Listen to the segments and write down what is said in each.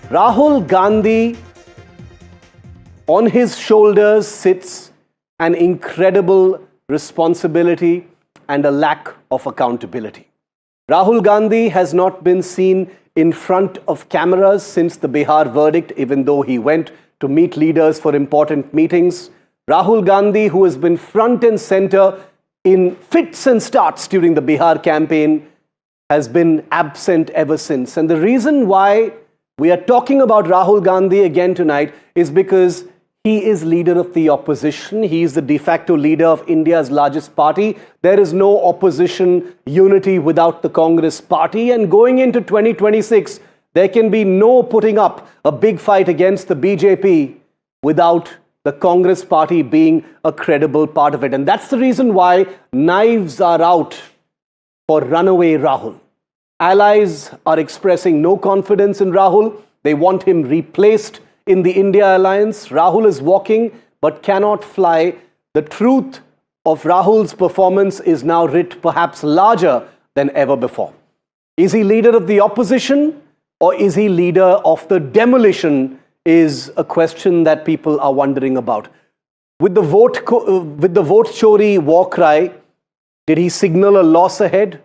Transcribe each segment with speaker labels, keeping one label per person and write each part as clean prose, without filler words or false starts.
Speaker 1: Rahul Gandhi, on his shoulders sits an incredible responsibility and a lack of accountability. Rahul Gandhi has not been seen in front of cameras since the Bihar verdict, even though he went to meet leaders for important meetings. Rahul Gandhi, who has been front and center in fits and starts during the Bihar campaign, has been absent ever since. And the reason why we are talking about Rahul Gandhi again tonight is because he is leader of the opposition. He is the de facto leader of India's largest party. There is no opposition unity without the Congress party. And going into 2026, there can be no putting up a big fight against the BJP without the Congress party being a credible part of it. And that's the reason why knives are out for Runaway Rahul. Allies are expressing no confidence in Rahul. They want him replaced in the India alliance. Rahul is walking but cannot fly. The truth of Rahul's performance is now writ perhaps larger than ever before. Is he leader of the opposition or is he leader of the demolition is a question that people are wondering about. With the vote chori war cry, did he signal a loss ahead?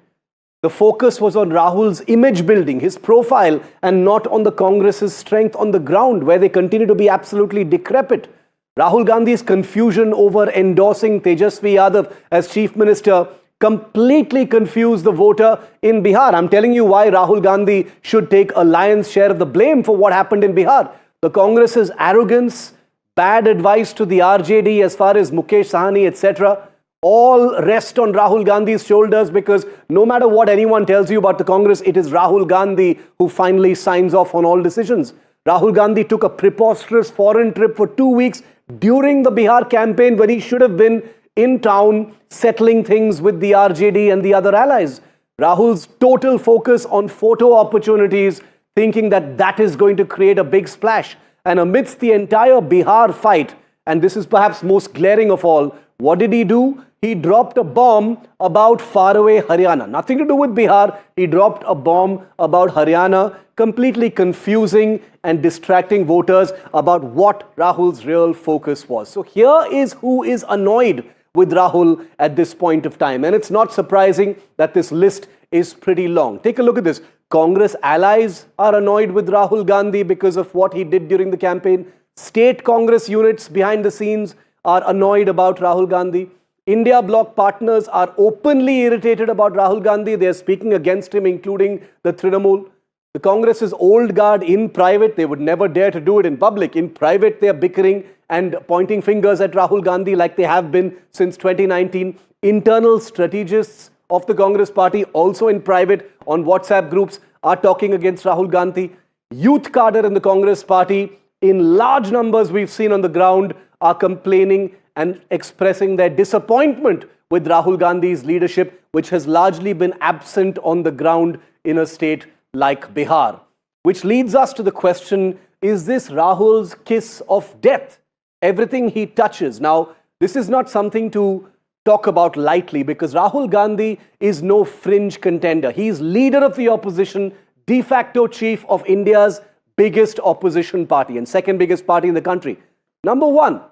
Speaker 1: The focus was on Rahul's image building, his profile, and not on the Congress's strength on the ground, where they continue to be absolutely decrepit. Rahul Gandhi's confusion over endorsing Tejasvi Yadav as Chief Minister completely confused the voter in Bihar. I'm telling you why Rahul Gandhi should take a lion's share of the blame for what happened in Bihar. The Congress's arrogance, bad advice to the RJD as far as Mukesh Sahani, etc., all rest on Rahul Gandhi's shoulders, because no matter what anyone tells you about the Congress, it is Rahul Gandhi who finally signs off on all decisions. Rahul Gandhi took a preposterous foreign trip for 2 weeks during the Bihar campaign when he should have been in town settling things with the RJD and the other allies. Rahul's total focus on photo opportunities, thinking that that is going to create a big splash. And amidst the entire Bihar fight, and this is perhaps most glaring of all, what did he do? He dropped a bomb about faraway Haryana. Nothing to do with Bihar. He dropped a bomb about Haryana, completely confusing and distracting voters about what Rahul's real focus was. So here is who is annoyed with Rahul at this point of time. And it's not surprising that this list is pretty long. Take a look at this. Congress allies are annoyed with Rahul Gandhi because of what he did during the campaign. State Congress units behind the scenes are annoyed about Rahul Gandhi. India Bloc partners are openly irritated about Rahul Gandhi. They are speaking against him, including the Trinamool. The Congress's old guard in private, they would never dare to do it in public. In private, they are bickering and pointing fingers at Rahul Gandhi like they have been since 2019. Internal strategists of the Congress party, also in private on WhatsApp groups, are talking against Rahul Gandhi. Youth cadre in the Congress party, in large numbers we've seen on the ground, are complaining and expressing their disappointment with Rahul Gandhi's leadership, which has largely been absent on the ground in a state like Bihar. Which leads us to the question, is this Rahul's kiss of death? Everything he touches. Now, this is not something to talk about lightly, because Rahul Gandhi is no fringe contender. He is leader of the opposition, de facto chief of India's biggest opposition party and second biggest party in the country. Number one,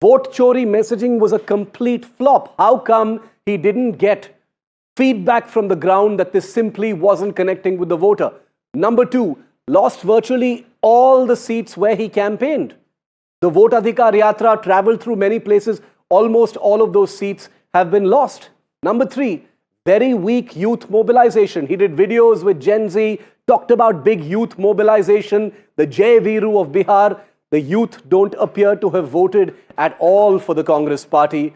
Speaker 1: vote chori messaging was a complete flop. How come he didn't get feedback from the ground that this simply wasn't connecting with the voter? Number two, lost virtually all the seats where he campaigned. The Vote Adhikar Yatra traveled through many places. Almost all of those seats have been lost. Number three, very weak youth mobilization. He did videos with Gen Z, talked about big youth mobilization, the Jai Viru of Bihar. The youth don't appear to have voted at all for the Congress party.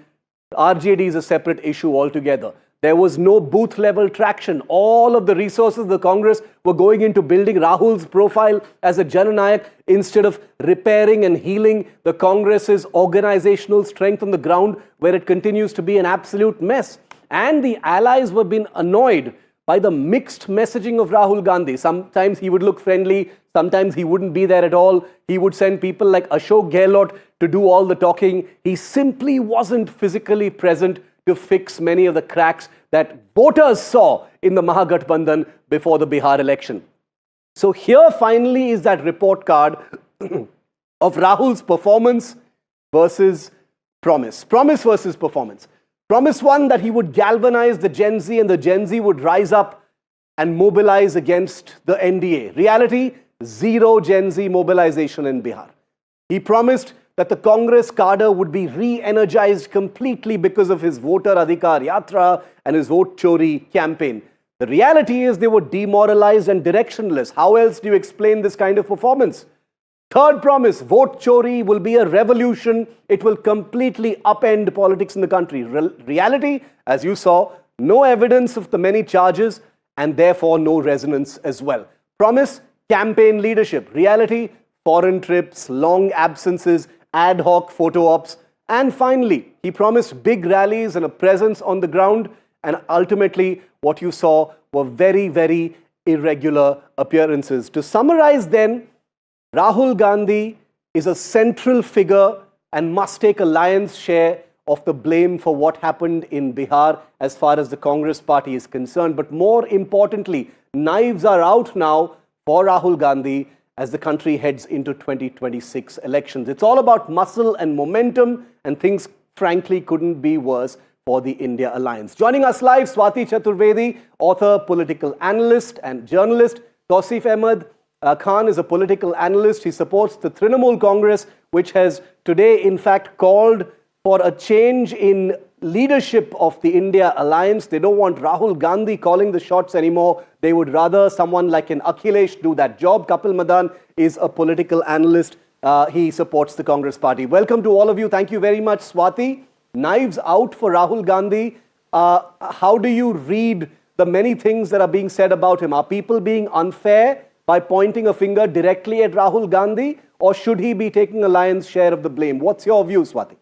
Speaker 1: RJD is a separate issue altogether. There was no booth level traction. All of the resources of the Congress were going into building Rahul's profile as a Jananayak instead of repairing and healing the Congress's organizational strength on the ground, where it continues to be an absolute mess. And the allies were being annoyed by the mixed messaging of Rahul Gandhi. Sometimes he would look friendly, sometimes he wouldn't be there at all. He would send people like Ashok Gehlot to do all the talking. He simply wasn't physically present to fix many of the cracks that voters saw in the Mahagathbandhan before the Bihar election. So here finally is that report card of Rahul's performance versus promise. Promise versus performance. Promise one, that he would galvanize the Gen Z and the Gen Z would rise up and mobilize against the NDA. Reality, zero Gen Z mobilization in Bihar. He promised that the Congress cadre would be re-energized completely because of his voter Adhikar Yatra and his vote chori campaign. The reality is they were demoralized and directionless. How else do you explain this kind of performance? Third promise, vote chori will be a revolution. It will completely upend politics in the country. Reality, as you saw, no evidence of the many charges and therefore no resonance as well. Promise, campaign leadership. Reality, foreign trips, long absences, ad hoc photo ops. And finally, he promised big rallies and a presence on the ground. And ultimately, what you saw were very, very irregular appearances. To summarize then, Rahul Gandhi is a central figure and must take a lion's share of the blame for what happened in Bihar as far as the Congress party is concerned. But more importantly, knives are out now for Rahul Gandhi as the country heads into 2026 elections. It's all about muscle and momentum, and things frankly couldn't be worse for the India Alliance. Joining us live, Swati Chaturvedi, author, political analyst and journalist. Touseef Ahmed Khan is a political analyst. He supports the Trinamool Congress, which has today in fact called for a change in leadership of the India Alliance. They don't want Rahul Gandhi calling the shots anymore. They would rather someone like an Akhilesh do that job. Kapil Madan is a political analyst. He supports the Congress party. Welcome to all of you. Thank you very much, Swati. Knives out for Rahul Gandhi. How do you read the many things that are being said about him? Are people being unfair by pointing a finger directly at Rahul Gandhi, or should he be taking a lion's share of the blame? What's your view, Swati?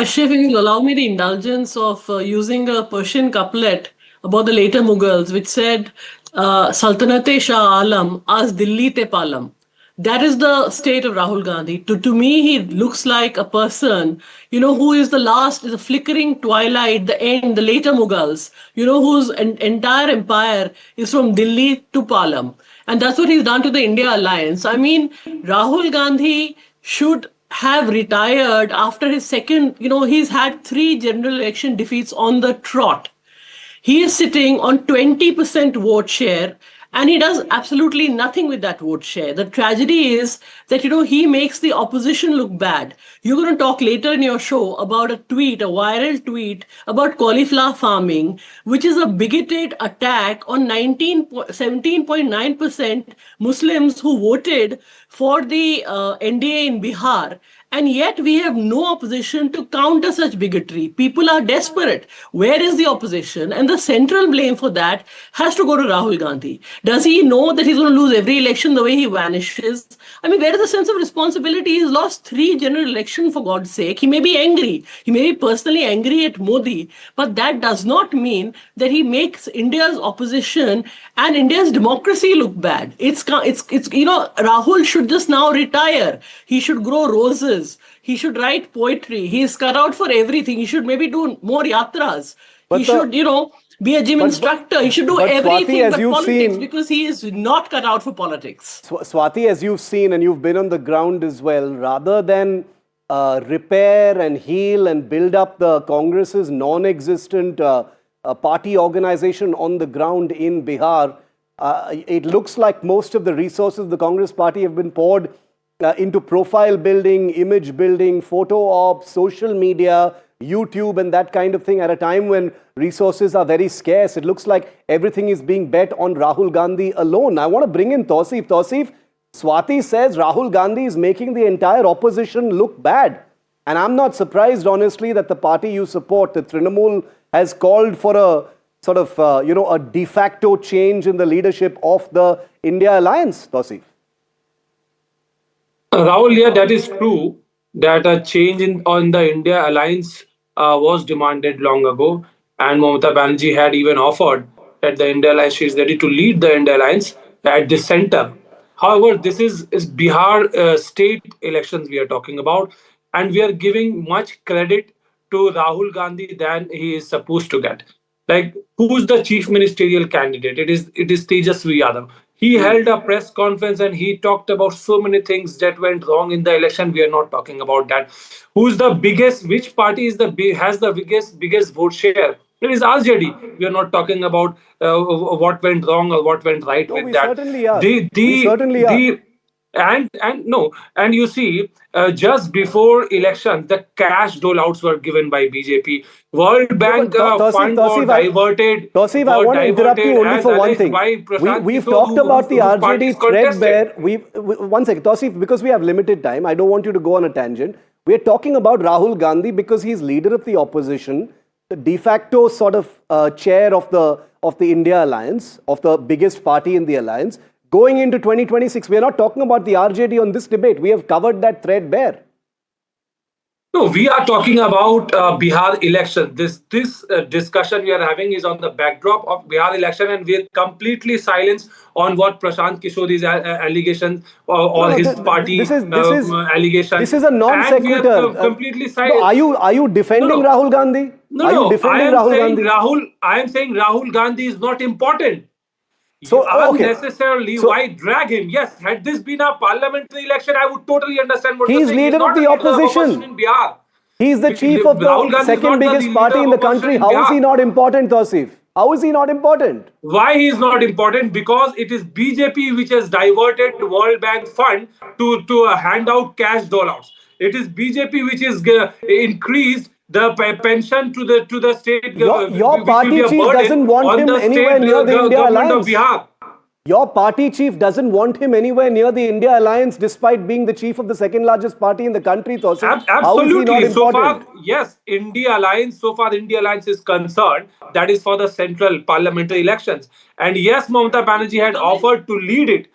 Speaker 2: Shiv, you will allow me the indulgence of using a Persian couplet about the later Mughals, which said, Sultanate Shah Alam, as Dilli te palam. That is the state of Rahul Gandhi. To me, he looks like a person, who is the last, is a flickering twilight, the end, the later Mughals, whose entire empire is from Delhi to Palam. And that's what he's done to the India Alliance. I mean, Rahul Gandhi should have retired after his second, he's had 3 general election defeats on the trot. He is sitting on 20% vote share, and he does absolutely nothing with that vote share. The tragedy is that, he makes the opposition look bad. You're going to talk later in your show about a viral tweet about cauliflower farming, which is a bigoted attack on 17.9% Muslims who voted for the NDA in Bihar. And yet we have no opposition to counter such bigotry. People are desperate. Where is the opposition? And the central blame for that has to go to Rahul Gandhi. Does he know that he's going to lose every election the way he vanishes? I mean, where is the sense of responsibility? He's lost 3 general elections, for God's sake. He may be angry. He may be personally angry at Modi. But that does not mean that he makes India's opposition and India's democracy look bad. Rahul should just now retire. He should grow roses. He should write poetry. He is cut out for everything. He should maybe do more yatras. He should, be a gym instructor. He should do everything but politics, because he is not cut out for politics.
Speaker 1: Swati, as you've seen and you've been on the ground as well, rather than repair and heal and build up the Congress's non-existent party organization on the ground in Bihar, it looks like most of the resources of the Congress party have been poured into profile building, image building, photo ops, social media, YouTube and that kind of thing at a time when resources are very scarce. It looks like everything is being bet on Rahul Gandhi alone. I want to bring in Touseef. Touseef, Swati says Rahul Gandhi is making the entire opposition look bad. And I'm not surprised, honestly, that the party you support, the Trinamool, has called for a sort of, a de facto change in the leadership of the India Alliance, Touseef.
Speaker 3: Rahul, yeah, that is true that a change on the India alliance was demanded long ago, and Mamata Banerjee had even offered that the India alliance, she is ready to lead the India alliance at the center. However, this is Bihar state elections we are talking about, and we are giving much credit to Rahul Gandhi than he is supposed to get. Like, who's the chief ministerial candidate? It is Tejasvi Yadav. He held a press conference and he talked about so many things that went wrong in the election. We are not talking about that. Who's the biggest? Which party is has the biggest vote share? It is RJD. We are not talking about what went wrong or what went right
Speaker 1: No,
Speaker 3: with
Speaker 1: we
Speaker 3: that.
Speaker 1: certainly are.
Speaker 3: The
Speaker 1: We
Speaker 3: the
Speaker 1: certainly are.
Speaker 3: the and no, and you see, just before elections, the cash doleouts were given by BJP. World
Speaker 1: No, but
Speaker 3: Bank fund
Speaker 1: Tausif, I
Speaker 3: were
Speaker 1: want to interrupt you
Speaker 3: diverted
Speaker 1: only
Speaker 3: as
Speaker 1: for one
Speaker 3: alleged
Speaker 1: thing.
Speaker 3: by Prashant
Speaker 1: We've
Speaker 3: Kishore,
Speaker 1: talked about the
Speaker 3: whose party
Speaker 1: RJD
Speaker 3: is contested.
Speaker 1: threadbare. One second, Tausif, because we have limited time, I don't want you to go on a tangent. We're talking about Rahul Gandhi because he's leader of the opposition, the de facto sort of chair of the India alliance, of the biggest party in the alliance. Going into 2026, we are not talking about the RJD on this debate. We have covered that threadbare.
Speaker 3: No, we are talking about Bihar election. This discussion we are having is on the backdrop of Bihar election, and we are completely silenced on what Prashant Kishore's allegations or his party allegations.
Speaker 1: This is a non
Speaker 3: And we
Speaker 1: sequitur.
Speaker 3: are completely
Speaker 1: No,
Speaker 3: silenced.
Speaker 1: are you defending
Speaker 3: No, no.
Speaker 1: Rahul Gandhi?
Speaker 3: No,
Speaker 1: Are you
Speaker 3: no.
Speaker 1: defending Rahul Gandhi?
Speaker 3: I am saying Rahul Gandhi is not important.
Speaker 1: So, okay.
Speaker 3: Unnecessarily,
Speaker 1: So,
Speaker 3: why drag him? Yes, had this been a parliamentary election, I would totally understand what you're
Speaker 1: he's
Speaker 3: saying. He's
Speaker 1: leader of
Speaker 3: not
Speaker 1: the
Speaker 3: the leader of opposition
Speaker 1: opposition.
Speaker 3: in Bihar.
Speaker 1: He's the chief of
Speaker 3: Rahul
Speaker 1: the
Speaker 3: Gandhi is
Speaker 1: second
Speaker 3: not the
Speaker 1: biggest
Speaker 3: leader
Speaker 1: party in
Speaker 3: of
Speaker 1: the
Speaker 3: opposition
Speaker 1: country.
Speaker 3: in
Speaker 1: How is he
Speaker 3: Bihar.
Speaker 1: not important, Tausif? How is he not important?
Speaker 3: Why he is not important? Because it is BJP which has diverted World Bank fund to hand out cash dollars. It is BJP which has increased the pension to the state,
Speaker 1: Your
Speaker 3: which will be
Speaker 1: party
Speaker 3: a
Speaker 1: chief
Speaker 3: burden
Speaker 1: doesn't want
Speaker 3: on
Speaker 1: him
Speaker 3: the
Speaker 1: anywhere
Speaker 3: state
Speaker 1: near the India
Speaker 3: government of
Speaker 1: alliance.
Speaker 3: Bihar.
Speaker 1: Your party chief doesn't want him anywhere near the India alliance despite being the chief of the second largest party in the country, Tausif. How is he not
Speaker 3: Absolutely. So far,
Speaker 1: important?
Speaker 3: yes, India Alliance is concerned, that is for the central parliamentary elections. And yes, Mamata Banerjee had offered to lead it.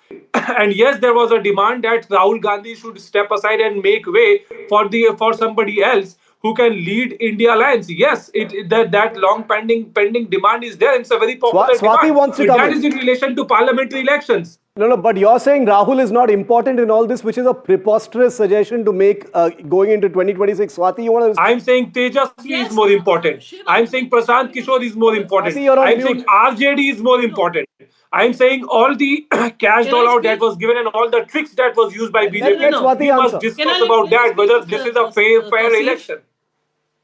Speaker 3: And yes, there was a demand that Rahul Gandhi should step aside and make way for somebody else who can lead India Alliance. Yes, that long pending demand is there. It's a very popular
Speaker 1: Swati
Speaker 3: demand.
Speaker 1: wants to
Speaker 3: But
Speaker 1: come
Speaker 3: that
Speaker 1: in.
Speaker 3: is in relation to parliamentary elections.
Speaker 1: No, but you're saying Rahul is not important in all this, which is a preposterous suggestion to make going into 2026. Swati, you want to...
Speaker 3: I'm saying Tejasvi is more important. I'm saying Prashant Kishore is more important.
Speaker 1: Swati, you're on
Speaker 3: I'm
Speaker 1: mute.
Speaker 3: saying RJD is more important. I'm saying all the cash dollar that was given and all the tricks that was used by BJP.
Speaker 1: Let Swati
Speaker 3: We must
Speaker 1: answer.
Speaker 3: discuss about that, whether this is a fair election.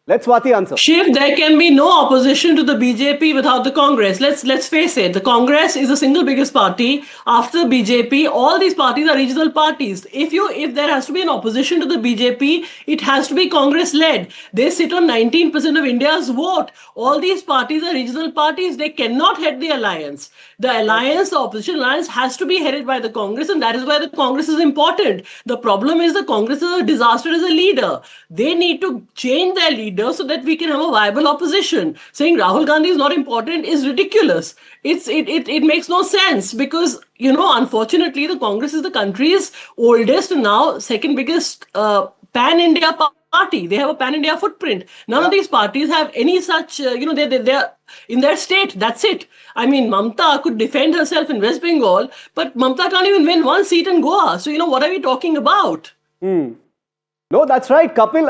Speaker 1: Let Swati answer.
Speaker 2: Shiv, there can be no opposition to the BJP without the Congress. Let's face it. The Congress is the single biggest party after BJP. All these parties are regional parties. If there has to be an opposition to the BJP, it has to be Congress led. They sit on 19% of India's vote. All these parties are regional parties. They cannot head the alliance. The alliance, the opposition alliance, has to be headed by the Congress, and that is why the Congress is important. The problem is the Congress is a disaster as a leader. They need to change their leader so that we can have a viable opposition. Saying Rahul Gandhi is not important is ridiculous. It makes no sense because, unfortunately, the Congress is the country's oldest and now second biggest pan-India party. They have a pan-India footprint. None of these parties have any such, they're in their state. That's it. I mean, Mamta could defend herself in West Bengal, but Mamta can't even win one seat in Goa. So, what are we talking about?
Speaker 1: No, that's right, Kapil.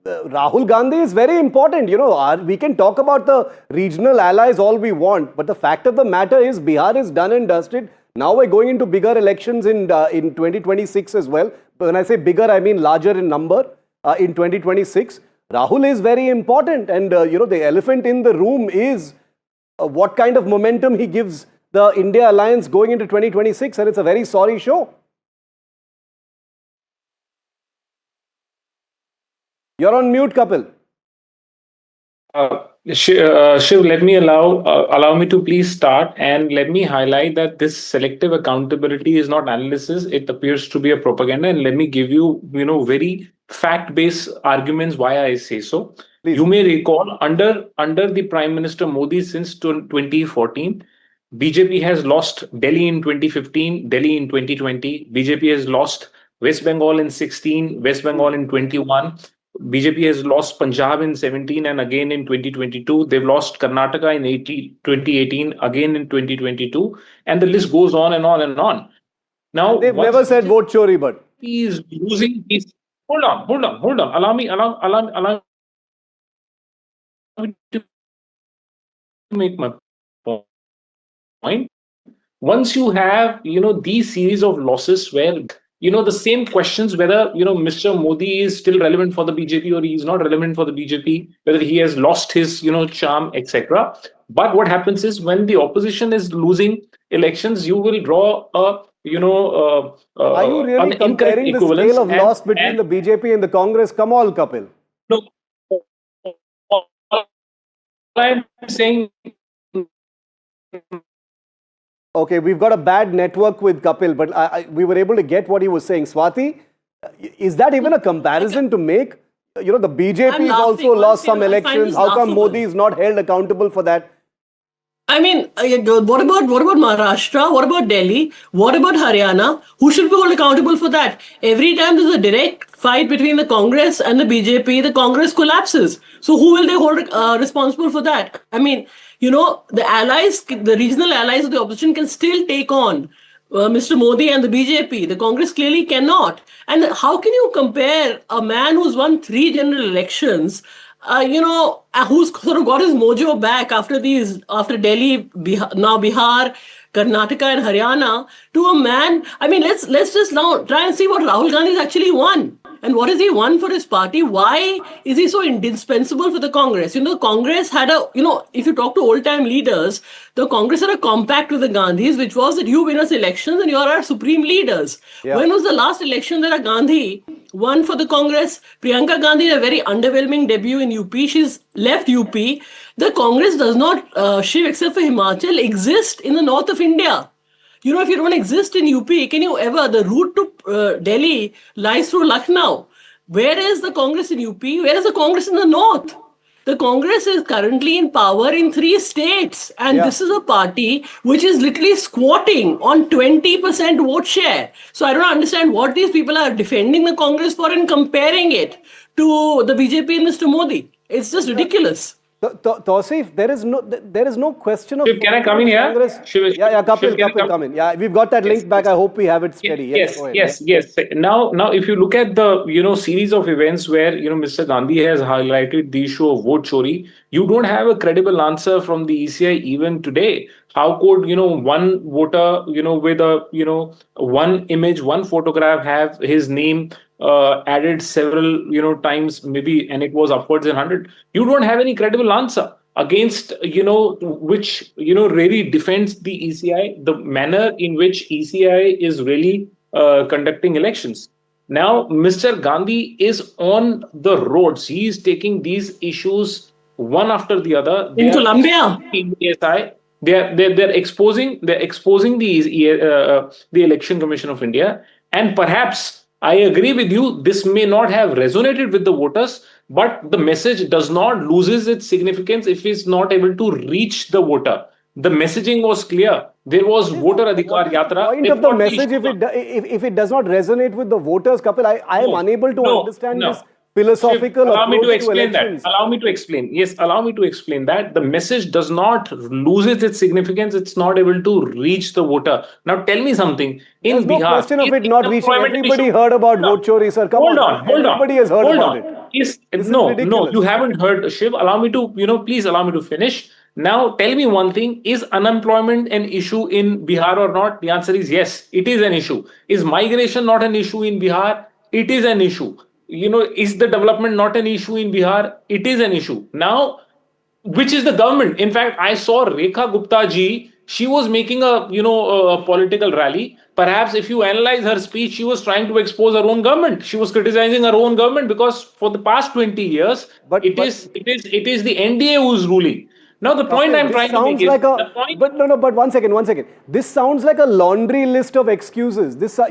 Speaker 1: Rahul Gandhi is very important. We can talk about the regional allies all we want, but the fact of the matter is Bihar is done and dusted. Now we're going into bigger elections in 2026 as well. When I say bigger, I mean larger in number in 2026. Rahul is very important, and the elephant in the room is what kind of momentum he gives the India alliance going into 2026, and it's a very sorry show. You're on mute, Kapil.
Speaker 4: Shiv, let me allow me to please start, and let me highlight that this selective accountability is not analysis. It appears to be a propaganda, and let me give you, very fact-based arguments why I say so.
Speaker 1: Please.
Speaker 4: You may recall under the Prime Minister Modi since 2014, BJP has lost Delhi in 2015, Delhi in 2020. BJP has lost West Bengal in 16, West Bengal in 21. BJP has lost Punjab in 17 and again in 2022. They've lost Karnataka in 2018, again in 2022. And the list goes on and on and on. Now,
Speaker 1: they've never said vote chori, but
Speaker 4: he is using these. Hold on. Allow me to make my point. once you have, these series of losses where, the same questions whether, Mr. Modi is still relevant for the BJP or he is not relevant for the BJP, whether he has lost his, charm, etc. But what happens is when the opposition is losing elections, you will draw a,
Speaker 1: Are you really
Speaker 4: an incorrect
Speaker 1: comparing the
Speaker 4: equivalence.
Speaker 1: scale of loss between
Speaker 4: and
Speaker 1: the BJP and the Congress? Come on, Kapil.
Speaker 4: no, all I'm saying.
Speaker 1: Okay, we've got a bad network with Kapil, but we were able to get what he was saying. Swati, is that even a comparison to make? The BJP has also lost some elections. How come Modi is not held accountable for that?
Speaker 2: I mean, what about Maharashtra? What about Delhi? What about Haryana? Who should be held accountable for that? Every time there's a direct fight between the Congress and the BJP, the Congress collapses. So who will they hold responsible for that? I mean, the allies, the regional allies of the opposition can still take on Mr. Modi and the BJP. The Congress clearly cannot. And how can you compare a man who's won 3 general elections, who's sort of got his mojo back after Delhi, now Bihar, Karnataka and Haryana, to a man? I mean, let's just now try and see what Rahul Gandhi has actually won. And what has he won for his party? Why is he so indispensable for the Congress? Congress had if you talk to old-time leaders, the Congress had a compact with the Gandhis, which was that you win us elections and you are our supreme leaders. Yeah. When was the last election that a Gandhi won for the Congress? Priyanka Gandhi had a very underwhelming debut in UP. She's left UP. The Congress does not, Shiv, except for Himachal, exist in the north of India. If you don't exist in UP, can you ever? The route to Delhi lies through Lucknow. Where is the Congress in UP? Where is the Congress in the north? The Congress is currently in power in 3 states. And this is a party which is literally squatting on 20% vote share. So I don't understand what these people are defending the Congress for and comparing it to the BJP and Mr. Modi. It's just ridiculous.
Speaker 1: Touseef, there is no question of.
Speaker 4: Shiv, can I come in here?
Speaker 1: Kapil, come in. Yeah, we've got that link back. I hope we have it steady.
Speaker 4: Yes. Now, if you look at the series of events where Mr. Gandhi has highlighted the issue of vote chori, you don't have a credible answer from the ECI even today. How could one voter with a one image, one photograph have his name added several times, maybe, and it was upwards in 100? You don't have any credible answer against which really defends the ECI, the manner in which ECI is really conducting elections. Now, Mr. Gandhi is on the roads. He is taking these issues one after the other.
Speaker 2: In Colombia,
Speaker 4: they're exposing the Election Commission of India, and perhaps I agree with you, this may not have resonated with the voters, but the message does not loses its significance if it's not able to reach the voter. The messaging was clear. There was voter adhikar yatra.
Speaker 1: Point of the message, if it does not resonate with the voters, Kapil, I am unable to understand this philosophical
Speaker 4: approach. Allow me to explain
Speaker 1: that.
Speaker 4: Allow me to explain. Yes, allow me to explain that. The message does not loses its significance. It's not able to reach the voter. Now, tell me something.
Speaker 1: There's no question of it not reaching. Everybody heard about vote chori, sir. Come on. Everybody has heard about it.
Speaker 4: No, you haven't heard. Shiv, allow me to, please allow me to finish. Now, tell me one thing. Is unemployment an issue in Bihar or not? The answer is yes, it is an issue. Is migration not an issue in Bihar? It is an issue. Is the development not an issue in Bihar? It is an issue. Now, which is the government? In fact, I saw Rekha Gupta ji. She was making a political rally. Perhaps if you analyze her speech, she was trying to expose her own government. She was criticizing her own government because for the past 20 years, it is the NDA who's ruling. Now, the point I'm trying to make is...
Speaker 1: But one second. This sounds like a laundry list of excuses. This is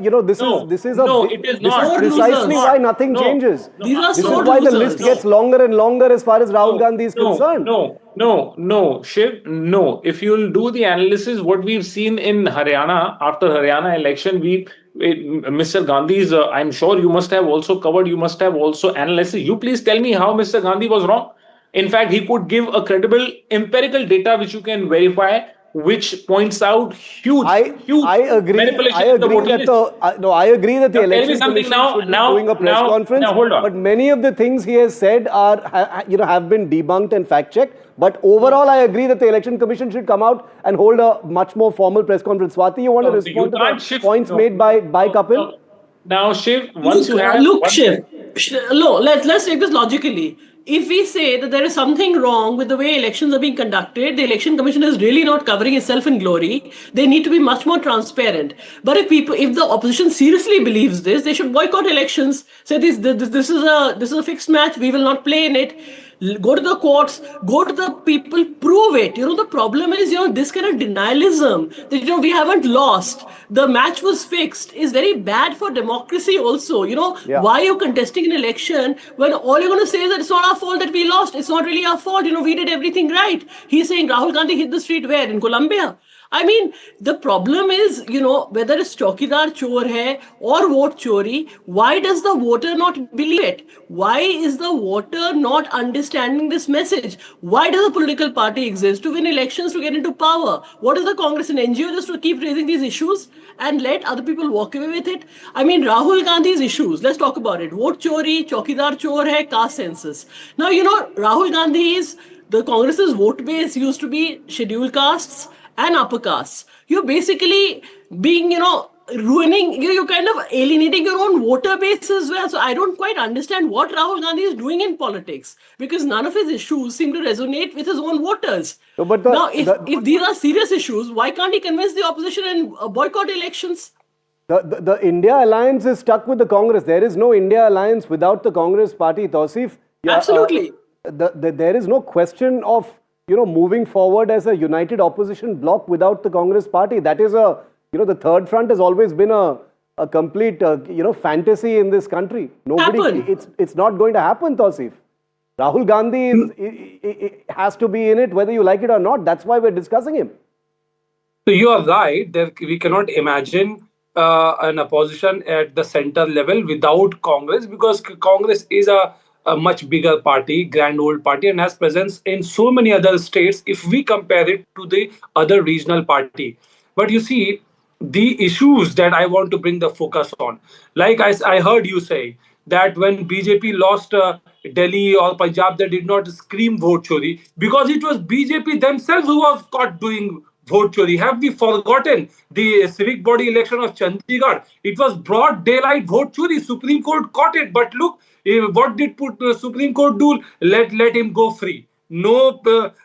Speaker 1: precisely why nothing changes. This is why the list gets longer and longer as far as Rahul Gandhi is concerned.
Speaker 4: No, Shiv, no. If you'll do the analysis, what we've seen in Haryana, after Haryana election, Mr. Gandhi's, I'm sure you must have also covered, you must have also analyzed. You please tell me how Mr. Gandhi was wrong. In fact, he could give a credible empirical data which you can verify which points out huge
Speaker 1: I agree.
Speaker 4: manipulation
Speaker 1: I
Speaker 4: of the
Speaker 1: agree
Speaker 4: voting
Speaker 1: that
Speaker 4: list.
Speaker 1: I agree that the
Speaker 4: Now, tell me
Speaker 1: election
Speaker 4: something
Speaker 1: commission should be doing a press conference.
Speaker 4: Now, hold on.
Speaker 1: But many of the things he has said have been debunked and fact checked. But overall, I agree that the election commission should come out and hold a much more formal press conference. Swati, you want to respond to the points made by Kapil?
Speaker 4: Now, Shiv, once you have
Speaker 2: Look, Shiv, no, let's take this logically. If we say that there is something wrong with the way elections are being conducted, the election commission is really not covering itself in glory. They need to be much more transparent. But if the opposition seriously believes this, they should boycott elections. Say this is a fixed match. We will not play in it. Go to the courts, go to the people, prove it. The problem is, this kind of denialism that, we haven't lost. The match was fixed is very bad for democracy also. Why are you contesting an election when all you're going to say is that it's not our fault that we lost? It's not really our fault. We did everything right. He's saying Rahul Gandhi hit the street where? In Colombia. I mean, the problem is, whether it's Chaukidar Chor hai or vote chori, why does the voter not believe it? Why is the voter not understanding this message? Why does a political party exist? To win elections, to get into power? What is the Congress and NGO just to keep raising these issues and let other people walk away with it? I mean, Rahul Gandhi's issues, let's talk about it. Vote chori, Chaukidar Chor hai, caste census. Now, Rahul Gandhi's, the Congress's vote base used to be scheduled castes and upper castes. You're basically being, ruining, you're kind of alienating your own voter base as well. So I don't quite understand what Rahul Gandhi is doing in politics, because none of his issues seem to resonate with his own voters.
Speaker 1: No, but
Speaker 2: if these are serious issues, why can't he convince the opposition and boycott elections?
Speaker 1: The India alliance is stuck with the Congress. There is no India alliance without the Congress party, Touseef.
Speaker 2: Absolutely.
Speaker 1: There is no question of moving forward as a united opposition bloc without the Congress party. That is the third front has always been a complete, fantasy in this country. It's not going to happen, Touseef. Rahul Gandhi has to be in it, whether you like it or not. That's why we're discussing him.
Speaker 3: So you are right. We cannot imagine an opposition at the center level without Congress, because Congress is a much bigger party, grand old party, and has presence in so many other states if we compare it to the other regional party. But you see, the issues that I want to bring the focus on, like I heard you say that when BJP lost Delhi or Punjab, they did not scream vote chori because it was BJP themselves who was caught doing vote chori. Have we forgotten the civic body election of Chandigarh? It was broad daylight vote chori. Supreme Court caught it, but look, what did Supreme Court do? Let him go free. No,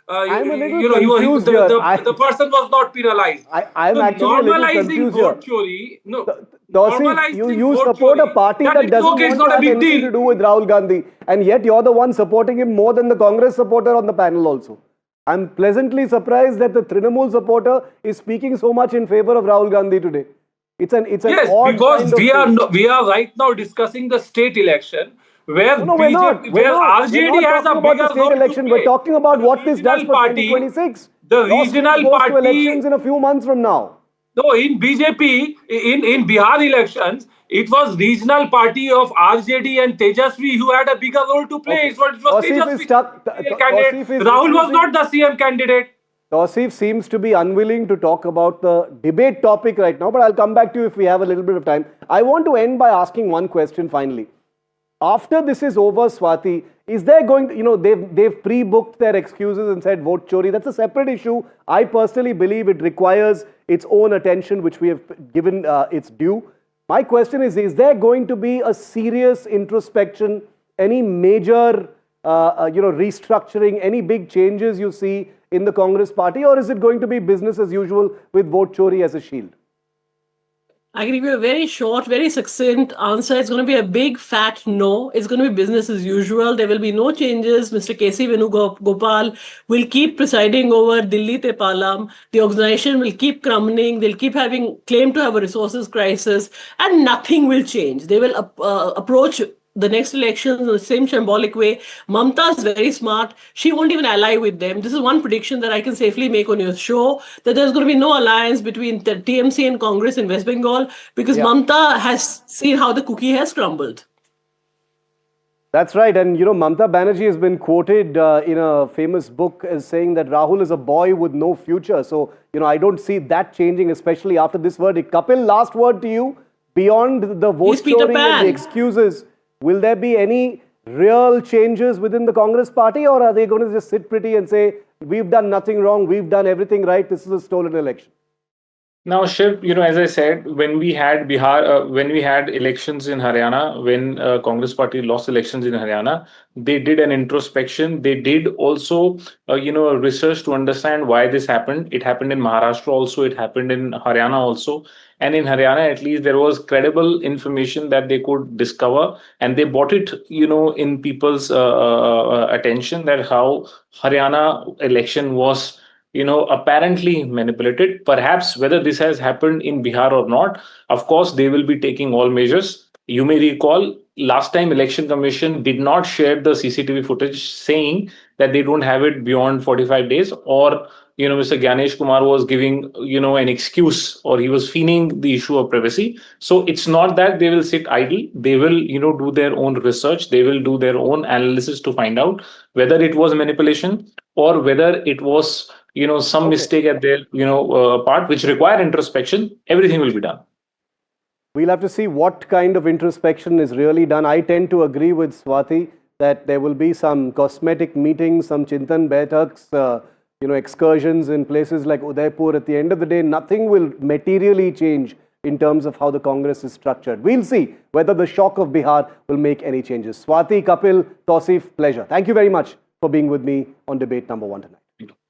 Speaker 1: I'm a little confused here.
Speaker 3: The person was not penalized.
Speaker 1: I'm actually a little confused here.
Speaker 3: Chori, no.
Speaker 1: Touseef, you support a party that doesn't want to have anything to do with Rahul Gandhi, and yet you're the one supporting him more than the Congress supporter on the panel also. I'm pleasantly surprised that the Trinamool supporter is speaking so much in favor of Rahul Gandhi today. It's an
Speaker 3: yes,
Speaker 1: odd
Speaker 3: because
Speaker 1: kind of
Speaker 3: we are right now discussing the state election where
Speaker 1: we're not.
Speaker 3: RJD has a bigger
Speaker 1: state election. We're talking about what this does for 2026.
Speaker 3: The regional party
Speaker 1: to elections in a few months from now.
Speaker 3: No, in BJP, in Bihar elections, it was regional party of RJD and Tejasvi who had a bigger role to play.
Speaker 1: Okay.
Speaker 3: It was Tejasvi candidate. Rahul was not the CM candidate.
Speaker 1: Touseef seems to be unwilling to talk about the debate topic right now, but I'll come back to you if we have a little bit of time. I want to end by asking one question finally. After this is over, Swati, is there going to, they've pre-booked their excuses and said vote chori. That's a separate issue. I personally believe it requires its own attention, which we have given its due. My question is there going to be a serious introspection, any major, restructuring, any big changes you see in the Congress party, or is it going to be business as usual with vote chori as a shield?
Speaker 2: I can give you a very short, very succinct answer. It's going to be a big fat no. It's going to be business as usual. There will be no changes. Mr. K.C. Venugopal will keep presiding over Delhi Te Palam. The organization will keep crumbling. They'll keep having claim to have a resources crisis, and nothing will change. They will approach the next elections in the same shambolic way. Mamta is very smart. She won't even ally with them. This is one prediction that I can safely make on your show, that there's going to be no alliance between the TMC and Congress in West Bengal, because Mamta has seen how the cookie has crumbled.
Speaker 1: That's right. And, Mamata Banerjee has been quoted in a famous book as saying that Rahul is a boy with no future. So, I don't see that changing, especially after this verdict. Kapil, last word to you. Beyond the vote storing and the excuses, will there be any real changes within the Congress party, or are they going to just sit pretty and say, we've done nothing wrong, we've done everything right, this is a stolen election?
Speaker 4: Now, Shiv, as I said, when we had Bihar, when we had elections in Haryana, when Congress party lost elections in Haryana, they did an introspection. They did also, research to understand why this happened. It happened in Maharashtra also. It happened in Haryana also. And in Haryana, at least, there was credible information that they could discover, and they brought it, in people's attention that how Haryana election was apparently manipulated. Perhaps whether this has happened in Bihar or not, of course, they will be taking all measures. You may recall last time Election Commission did not share the CCTV footage saying that they don't have it beyond 45 days, or Mr. Ganesh Kumar was giving an excuse, or he was feigning the issue of privacy. So it's not that they will sit idle. They will do their own research. They will do their own analysis to find out whether it was manipulation or whether it was some mistake at their part, which require introspection. Everything will be done.
Speaker 1: We'll have to see what kind of introspection is really done. I tend to agree with Swati that there will be some cosmetic meetings, some Chintan Baithaks, excursions in places like Udaipur. At the end of the day, nothing will materially change in terms of how the Congress is structured. We'll see whether the shock of Bihar will make any changes. Swati, Kapil, Touseef, pleasure. Thank you very much for being with me on debate number 1 tonight.